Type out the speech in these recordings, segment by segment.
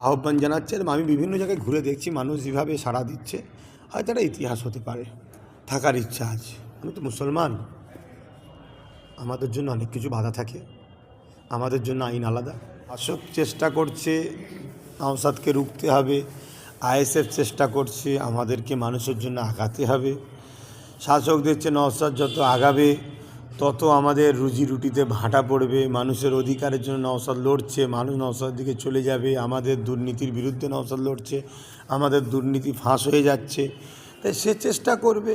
আহ্বান জানাচ্ছেন। আমি বিভিন্ন জায়গায় ঘুরে দেখছি মানুষ যেভাবে সাড়া দিচ্ছে, হয়তো একটা ইতিহাস হতে পারে। থাকার ইচ্ছা আছে। আমি তো মুসলমান, আমাদের জন্য অনেক কিছু বাধা থাকে, আমাদের জন্য আইন আলাদা। শাসক চেষ্টা করছে নওশাদকে রুখতে হবে, আইএসএফ চেষ্টা করছে আমাদেরকে মানুষের জন্য আগাতে হবে। শাসক দেখছে নওশাদ যত আগাবে তত আমাদের রুজি রুটিতে ভাটা পড়বে, মানুষের অধিকারের জন্য নওশাদ লড়ছে, মানুষ নওশাদের দিকে চলে যাবে, আমাদের দুর্নীতির বিরুদ্ধে নওশাদ লড়ছে, আমাদের দুর্নীতি ফাঁস হয়ে যাচ্ছে, তাই সে চেষ্টা করবে।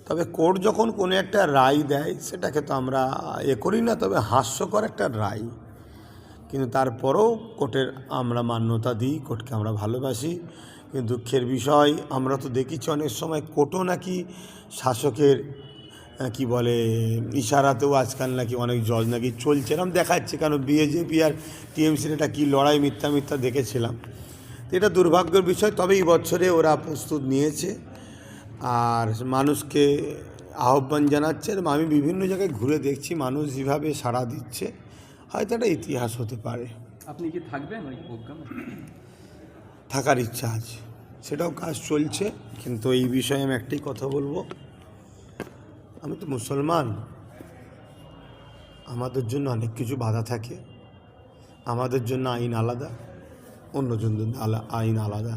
তবে কোর্ট যখন কোনো একটা রায় দেয় সেটাকে তো আমরা করি না, তবে হাস্যকর একটা রায়, কিন্তু তারপরেও কোর্টের আমরা মান্যতা দিই, কোর্টকে আমরা ভালোবাসি। কিন্তু দুঃখের বিষয় আমরা তো দেখেছি অনেক সময় কোর্টও নাকি শাসকের কি বলে ইশারাতেও আজকাল নাকি অনেক জজ নাকি চলছে, এরকম দেখাচ্ছে। কেন বিজেপি আর টিএমসির এটা কী লড়াই মিথ্যা দেখেছিলাম। তো এটা দুর্ভাগ্যের বিষয়। তবে এই বছরে ওরা প্রস্তুত নিয়েছে আর মানুষকে আহ্বান জানাচ্ছে। আমি বিভিন্ন জায়গায় ঘুরে দেখছি মানুষ যেভাবে সাড়া দিচ্ছে, হয়তো একটা ইতিহাস হতে পারে। আপনি কি থাকবেন ওই প্রোগ্রামে? থাকার ইচ্ছা আছে, সেটাও কাজ চলছে। কিন্তু এই বিষয়ে আমি একটাই কথা বলবো, আমি তো মুসলমান, আমাদের জন্য অনেক কিছু বাধা থাকে, আমাদের জন্য আইন আলাদা, অন্যজন আইন আলাদা,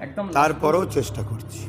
একদম তারপরেও চেষ্টা করছি।